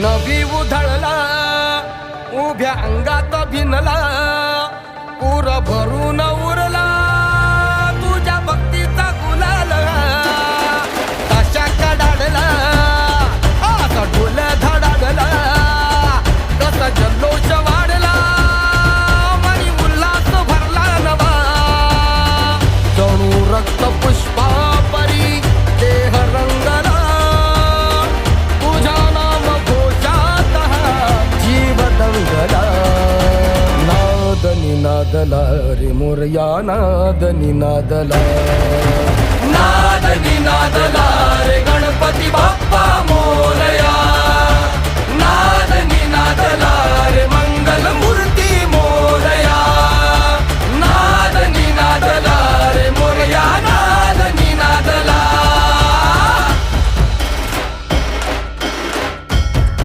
नवी उधळला उभ्या अंगात भिनला पूर भरून उरला तुझ्या भक्तीचा गुलाल ताशा कडाडला असा ढोल धडाडला कसा जल्लोष वाढला मनी उल्हास भरला नवा जणू रक्त पुष्पा परी देह रंगला तुझ्या नाम घोषात जीव दंगला नाद निनादला रे मोरया नाद निनादला नाद निनादला रे गणपती बाप्पा मोरया